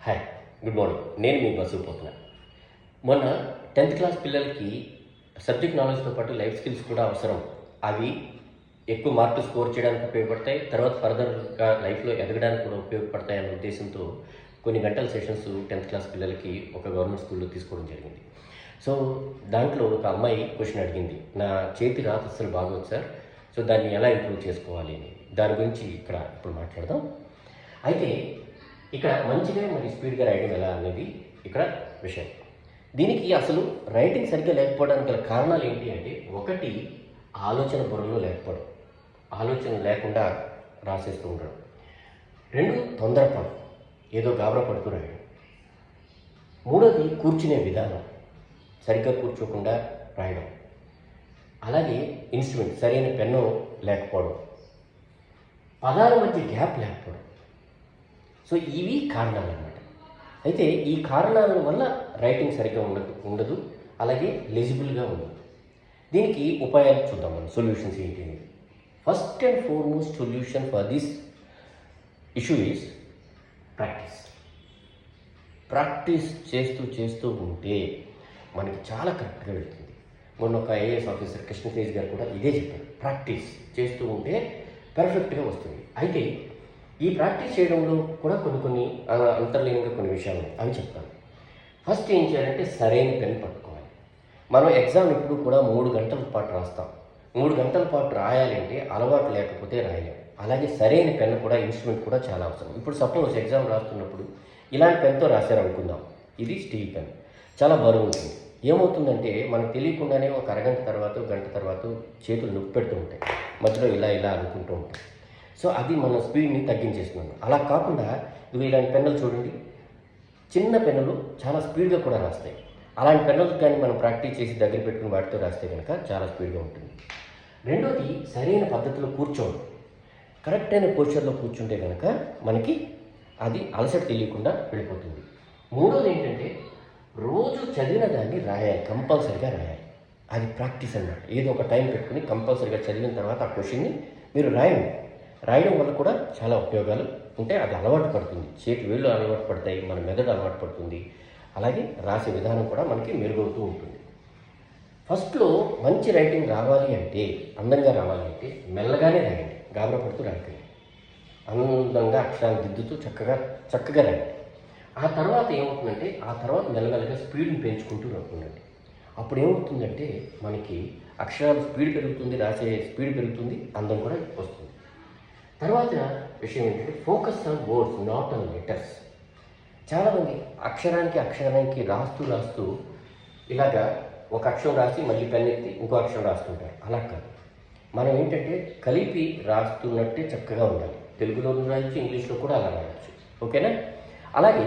Hi, good morning. నేను మీ బసవపోతున్నా. మొన్న 10th class పిల్లలకి సబ్జెక్ట్ నాలెడ్జ్తో పాటు లైఫ్ స్కిల్స్ కూడా అవసరం. అవి ఎక్కువ మార్కులు స్కోర్ చేయడానికి ఉపయోగపడతాయి. తర్వాత ఫర్దర్గా లైఫ్లో ఎదగడానికి కూడా ఉపయోగపడతాయి అనే ఉద్దేశంతో కొన్ని గంటల సెషన్స్ 10th క్లాస్ పిల్లలకి ఒక గవర్నమెంట్ స్కూల్లో తీసుకోవడం జరిగింది. సో దాంట్లో ఒక అమ్మాయి క్వశ్చన్ అడిగింది, నా చేతి రాత అసలు బాగోదు సార్, సో దాన్ని ఎలా ఇంప్రూవ్ చేసుకోవాలి అని. దాని గురించి ఇప్పుడు మాట్లాడదాం. అయితే ఇక్కడ మంచిగా మరి స్పీడ్గా రాయడం ఎలా అనేది ఇక్కడ విషయం. దీనికి అసలు రైటింగ్ సరిగ్గా లేకపోవడానికి గల కారణాలు ఏంటి అంటే, ఒకటి ఆలోచన బుర్రలో లేకపోవడం, ఆలోచన లేకుండా రాసేస్తూ ఉండడం. రెండు, తొందరపడం, ఏదో గాబరా పడుతూ రాయడం. మూడోది కూర్చునే విధానం, సరిగ్గా కూర్చోకుండా రాయడం. అలాగే ఇన్స్ట్రుమెంట్, సరైన పెన్ను లేకపోవడం, పదాల మధ్య గ్యాప్ లేకపోవడం. సో ఇవి కారణాలు అన్నమాట. అయితే ఈ కారణాల వల్ల రైటింగ్ సరిగ్గా ఉండదు, అలాగే లెజిబుల్గా ఉండదు. దీనికి ఉపాయాలు చూద్దాం మనం, సొల్యూషన్స్ ఏంటి అనేది. First and foremost solution for this issue is practice. Practice చేస్తూ ఉంటే మనకి చాలా కరెక్ట్గా వెళ్తుంది. మొన్న ఒక ఐఏఎస్ ఆఫీసర్ కృష్ణతేజ్ గారు కూడా ఇదే చెప్పారు, ప్రాక్టీస్ చేస్తూ ఉంటే పర్ఫెక్ట్గా వస్తుంది. అయితే ఈ ప్రాక్టీస్ చేయడంలో కూడా కొన్ని అంతర్లీనంగా కొన్ని విషయాలు ఉన్నాయి, అవి చెప్తాను. ఫస్ట్ ఏం చేయాలంటే సరైన పెన్ పట్టుకోవాలి. మనం ఎగ్జామ్ ఇప్పుడు కూడా 3 గంటల పాటు రాస్తాం. 3 గంటల పాటు రాయాలంటే అలవాటు లేకపోతే రాయలేం. అలాగే సరైన పెన్ కూడా, ఇన్స్ట్రుమెంట్ కూడా చాలా అవసరం. ఇప్పుడు సపోజ్ ఎగ్జామ్ రాస్తున్నప్పుడు ఇలాంటి పెన్తో రాశారనుకుందాం, ఇది స్టీల్ పెన్, చాలా బరువు ఉంటుంది. ఏమవుతుందంటే మనకు తెలియకుండానే ఒక అరగంట తర్వాత, గంట తర్వాత చేతులు నొప్పి పెడుతూ ఉంటాయి, మధ్యలో ఇలా అనుకుంటూ ఉంటాయి. సో అది మన స్పీడ్ని తగ్గించేస్తున్నాను. అలా కాకుండా ఇవి ఇలాంటి పెన్నులు చూడండి, చిన్న పెన్నులు చాలా స్పీడ్గా కూడా రాస్తాయి. అలాంటి పెన్నులకు కానీ మనం ప్రాక్టీస్ చేసి దగ్గర పెట్టుకుని వాటితో రాస్తే కనుక చాలా స్పీడ్గా ఉంటుంది. రెండోది, సరైన పద్ధతిలో కూర్చోవడం. కరెక్ట్ అయిన పొజిషన్లో కూర్చుంటే కనుక మనకి అది అలసట తెలియకుండా వెళ్ళిపోతుంది. మూడోది ఏంటంటే, రోజు చదివిన దాన్ని రాయాలి, కంపల్సరీగా రాయాలి. అది ప్రాక్టీస్ అన్నమాట. ఏదో ఒక టైం పెట్టుకుని కంపల్సరీగా చదివిన తర్వాత ఆ క్వశ్చన్ని మీరు రాయండి. రాయడం వల్ల కూడా చాలా ఉపయోగాలు ఉంటాయి. అది అలవాటు పడుతుంది, చేతి వేళ్ళు అలవాటు పడతాయి, మన మెదడు అలవాటు పడుతుంది. అలాగే రాసే విధానం కూడా మనకి మెరుగవుతూ ఉంటుంది. ఫస్ట్లో మంచి రైటింగ్ రావాలి అంటే, అందంగా రావాలి అంటే మెల్లగానే రాయండి, గాబరా పడుతూ రాయండి. అందంగా అక్షరాలు దిద్దుతూ చక్కగా రాయండి. ఆ తర్వాత ఏమవుతుందంటే, ఆ తర్వాత మెల్లమెల్లగా స్పీడ్ని పెంచుకుంటూ ఉండండి. అప్పుడు ఏమవుతుందంటే మనకి అక్షరాలు స్పీడ్ పెరుగుతుంది, రాసే స్పీడ్ పెరుగుతుంది, అందం కూడా వస్తుంది. తర్వాత విషయం ఏంటంటే, focus on words, not on letters. చాలామంది అక్షరానికి రాస్తూ ఇలాగా ఒక అక్షరం రాసి మళ్ళీ పెన్ ఎత్తి ఇంకో అక్షరం రాస్తుంటారు. అలా కాదు, మనం ఏంటంటే కలిపి రాస్తున్నట్టే చక్కగా ఉండాలి. తెలుగులో రాయొచ్చు, ఇంగ్లీష్లో కూడా అలా రాయొచ్చు. ఓకేనా? అలాగే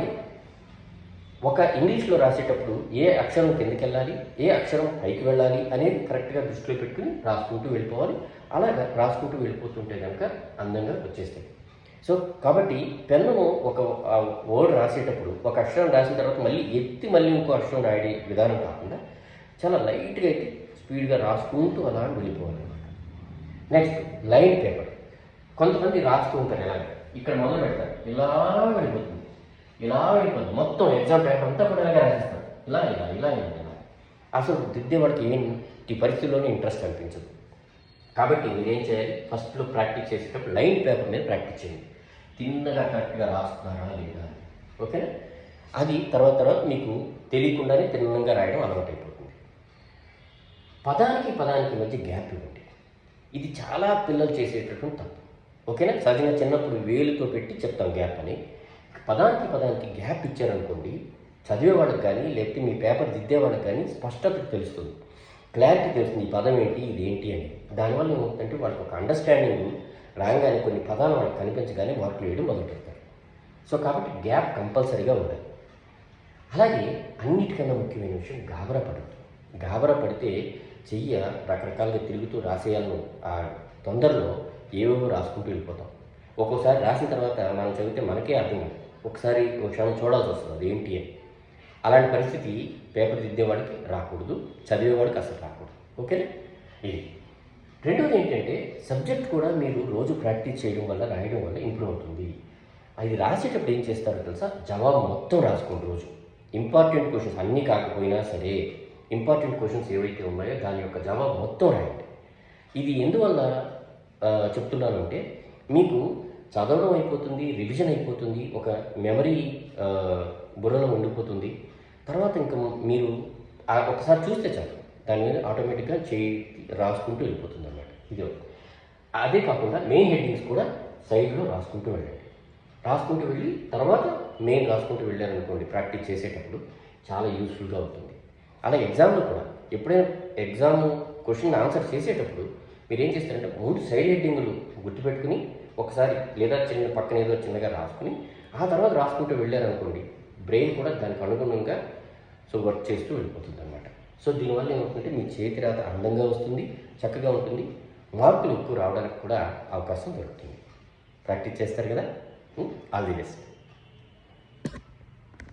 ఒక ఇంగ్లీష్లో రాసేటప్పుడు ఏ అక్షరం కిందకి వెళ్ళాలి, ఏ అక్షరం పైకి వెళ్ళాలి అనేది కరెక్ట్గా దృష్టిలో పెట్టుకుని రాసుకుంటూ వెళ్ళిపోవాలి. అలాగా రాసుకుంటూ వెళ్ళిపోతుంటే కనుక అందంగా వచ్చేస్తాయి. సో కాబట్టి పెన్నును ఒక వర్డ్ రాసేటప్పుడు ఒక అక్షరం రాసిన తర్వాత మళ్ళీ ఎత్తి మళ్ళీ ఇంకో అక్షరం రాయడే విధానం కాకుండా చాలా లైట్గా అయితే స్పీడ్గా రాసుకుంటూ అలా వెళ్ళిపోవాలి అనమాట. Next, line paper. కొంతమంది రాస్తూ ఉంటారు, ఇలాగ ఇక్కడ మొదలు పెడతారు, ఇలా వెళ్ళిపోతుంది, మొత్తం ఎగ్జామ్ పేపర్ అంతా కూడా ఇలాగే రాసేస్తారు, ఇలా. అసలు దిద్దేవాడికి ఏంటి పరిస్థితుల్లోనే ఇంట్రెస్ట్ అనిపించదు. కాబట్టి మీరేం చేయాలి, ఫస్ట్లో ప్రాక్టీస్ చేసేటప్పుడు లైన్ పేపర్ మీద ప్రాక్టీస్ చేయండి, తిన్నగా కరెక్ట్గా రాస్తున్నారా లేదా. ఓకేనా? అది తర్వాత మీకు తెలియకుండానే తిన్నంగా రాయడం అలవాటు అయిపోతుంది. పదానికి మధ్య గ్యాప్ ఇవ్వండి. ఇది చాలా పిల్లలు చేసేటటువంటి తప్పు. ఓకేనా? సహజంగా చిన్నప్పుడు వేలుతో పెట్టి చెప్తాం గ్యాప్ అని. పదానికి గ్యాప్ ఇచ్చారనుకోండి, చదివేవాళ్ళకి కానీ లేకపోతే మీ పేపర్ దిద్దేవాళ్ళకి కానీ స్పష్టత తెలుస్తుంది, క్లారిటీ తెలుస్తుంది, ఈ పదం ఏంటి, ఇది ఏంటి అని. దానివల్ల ఏమవుతుందంటే వాళ్ళకి ఒక అండర్స్టాండింగ్ రాగానే కొన్ని పదాలు వాళ్ళకి కనిపించగానే మార్కులు వేయడం మొదలు పెడతారు. సో కాబట్టి గ్యాప్ కంపల్సరీగా ఉండాలి. అలాగే అన్నిటికన్నా ముఖ్యమైన విషయం, గాబరా పడితే చెయ్య రకరకాలుగా తిరుగుతూ రాసేయాలను ఆ తొందరలో ఏవేవో రాసుకుంటూ వెళ్ళిపోతాం. ఒక్కోసారి రాసిన తర్వాత మనం చదివితే మనకే అర్థం కాదు, ఒకసారి ఒక క్షణం చూడాల్సి వస్తుంది అది ఏంటి అని. అలాంటి పరిస్థితి పేపర్ దిద్దేవాడికి రాకూడదు, చదివేవాడికి అసలు రాకూడదు. ఓకేనా? ఇది. రెండోది ఏంటంటే, సబ్జెక్ట్ కూడా మీరు రోజు ప్రాక్టీస్ చేయడం వల్ల, రాయడం వల్ల ఇంప్రూవ్ అవుతుంది. అది రాసేటప్పుడు ఏం చేస్తారో తెలుసా, జవాబు మొత్తం రాసుకోండి రోజు. ఇంపార్టెంట్ క్వశ్చన్స్ అన్నీ కాకపోయినా సరే ఇంపార్టెంట్ క్వశ్చన్స్ ఏవైతే ఉన్నాయో దాని యొక్క జవాబు మొత్తం రాయండి. ఇది ఎందువల్ల చెప్తున్నానంటే మీకు చదవడం అయిపోతుంది, రివిజన్ అయిపోతుంది, ఒక మెమరీ బుర్రలో ఉండిపోతుంది. తర్వాత ఇంకా మీరు ఒకసారి చూస్తే చాలు, దాని మీద ఆటోమేటిక్గా రాసుకుంటూ వెళ్ళిపోతుంది అన్నమాట. ఇది అదే కాకుండా మెయిన్ హెడ్డింగ్స్ కూడా సైడ్లో రాసుకుంటూ వెళ్ళండి. రాసుకుంటూ వెళ్ళి తర్వాత మెయిన్ రాసుకుంటూ వెళ్ళారనుకోండి, ప్రాక్టీస్ చేసేటప్పుడు చాలా యూస్ఫుల్గా ఉంటుంది. అలా ఎగ్జామ్లో కూడా ఎప్పుడైనా ఎగ్జామ్ క్వశ్చన్ ఆన్సర్ చేసేటప్పుడు మీరు ఏం చేస్తారంటే ముందు సైడ్ హెడ్డింగులు గుర్తుపెట్టుకుని ఒకసారి లేదా పక్కన ఏదో చిన్నగా రాసుకుని ఆ తర్వాత రాసుకుంటూ వెళ్ళారనుకోండి, బ్రెయిన్ కూడా దానికి అనుగుణంగా వర్క్ చేస్తూ వెళ్ళిపోతుంది అన్నమాట. దీనివల్ల ఏమవుతుందంటే మీ చేతి రాత అందంగా వస్తుంది, చక్కగా ఉంటుంది, మార్కులు ఎక్కువ రావడానికి కూడా అవకాశం దొరుకుతుంది. ప్రాక్టీస్ చేస్తారు కదా. All the best.